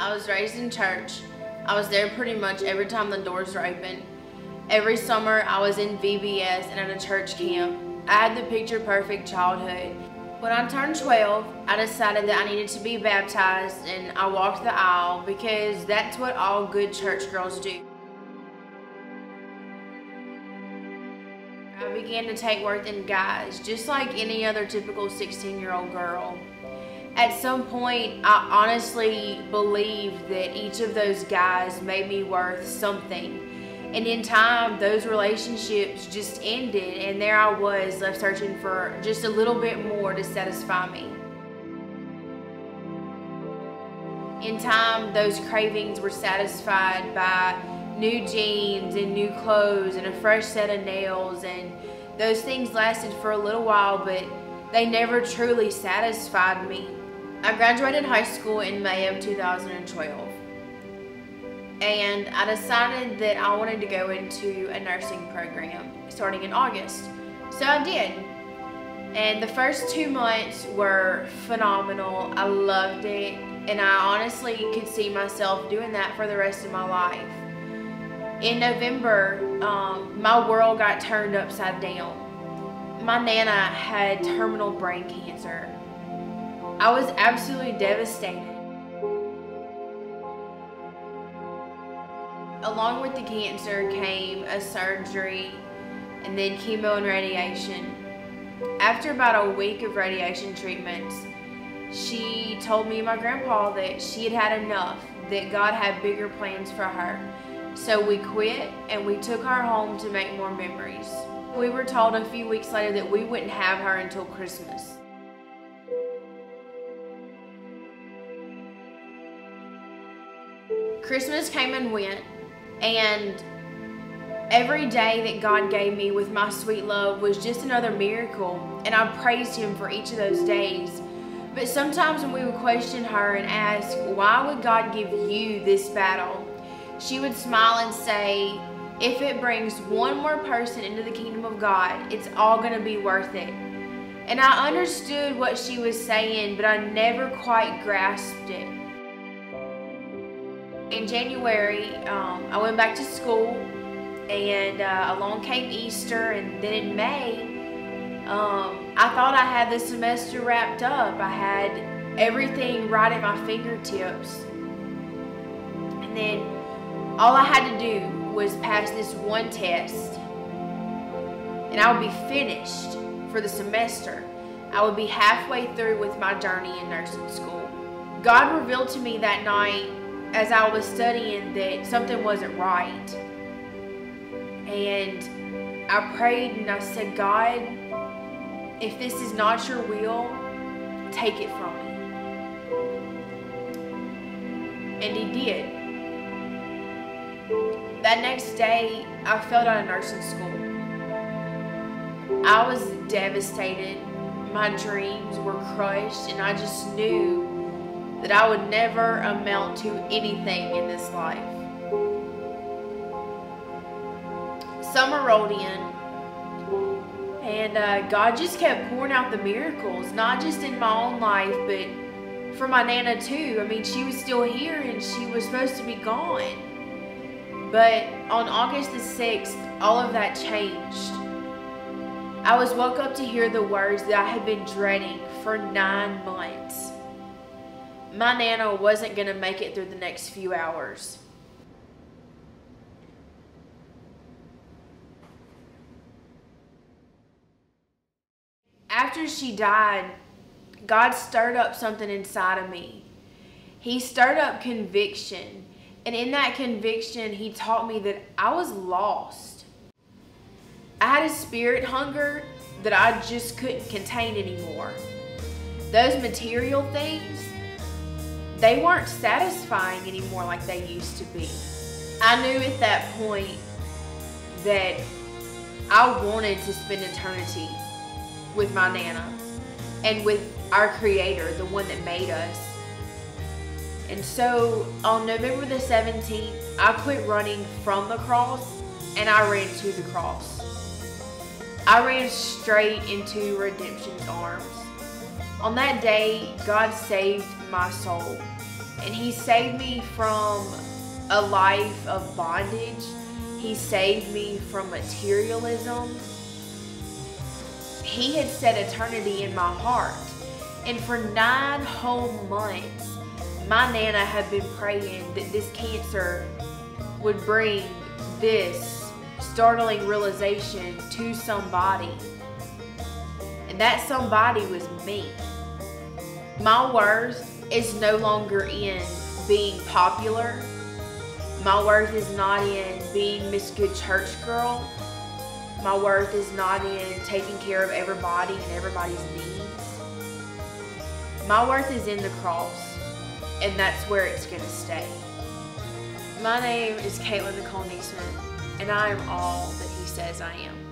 I was raised in church. I was there pretty much every time the doors were open. Every summer I was in VBS and at a church camp. I had the picture perfect childhood. When I turned 12, I decided that I needed to be baptized, and I walked the aisle because that's what all good church girls do. I began to take worth in guys, just like any other typical 16-year-old girl. At some point, I honestly believed that each of those guys made me worth something. And in time, those relationships just ended, and there I was left searching for just a little bit more to satisfy me. In time, those cravings were satisfied by new jeans and new clothes and a fresh set of nails, and those things lasted for a little while, but they never truly satisfied me. I graduated high school in May of 2012. And I decided that I wanted to go into a nursing program starting in August. So I did. And the first 2 months were phenomenal. I loved it. And I honestly could see myself doing that for the rest of my life. In November, my world got turned upside down. My Nana had terminal brain cancer. I was absolutely devastated. Along with the cancer came a surgery and then chemo and radiation. After about a week of radiation treatments, she told me and my grandpa that she had had enough, that God had bigger plans for her. So we quit and we took her home to make more memories. We were told a few weeks later that we wouldn't have her until Christmas. Christmas came and went. And every day that God gave me with my sweet love was just another miracle, and I praised Him for each of those days. But sometimes when we would question her and ask, why would God give you this battle? She would smile and say, if it brings one more person into the kingdom of God, it's all going to be worth it. And I understood what she was saying, but I never quite grasped it. In January, I went back to school, and along came Easter, and then in May, I thought I had the semester wrapped up. I had everything right at my fingertips. And then all I had to do was pass this one test, and I would be finished for the semester. I would be halfway through with my journey in nursing school. God revealed to me that night as I was studying that something wasn't right. And I prayed and I said, God, if this is not your will, take it from me. And He did. That next day, I failed out of nursing school. I was devastated. My dreams were crushed, and I just knew that I would never amount to anything in this life. Summer rolled in, and God just kept pouring out the miracles, not just in my own life, but for my Nana too. I mean, she was still here, and she was supposed to be gone. But on August the 6th, all of that changed. I was woke up to hear the words that I had been dreading for 9 months. My Nana wasn't going to make it through the next few hours. After she died, God stirred up something inside of me. He stirred up conviction. And in that conviction, He taught me that I was lost. I had a spirit hunger that I just couldn't contain anymore. Those material things, they weren't satisfying anymore like they used to be. I knew at that point that I wanted to spend eternity with my Nana and with our Creator, the one that made us. And so on November the 17th, I quit running from the cross and I ran to the cross. I ran straight into redemption's arms. On that day, God saved my soul, And he saved me from a life of bondage. He saved me from materialism. He had set eternity in my heart. And for 9 whole months, my Nana had been praying that this cancer would bring this startling realization to somebody. And that somebody was me. My worth is no longer in being popular. My worth is not in being Miss Good Church Girl. My worth is not in taking care of everybody and everybody's needs. My worth is in the cross, and that's where it's going to stay. My name is Kaitlyn Nessmith, and I am all that he says I am.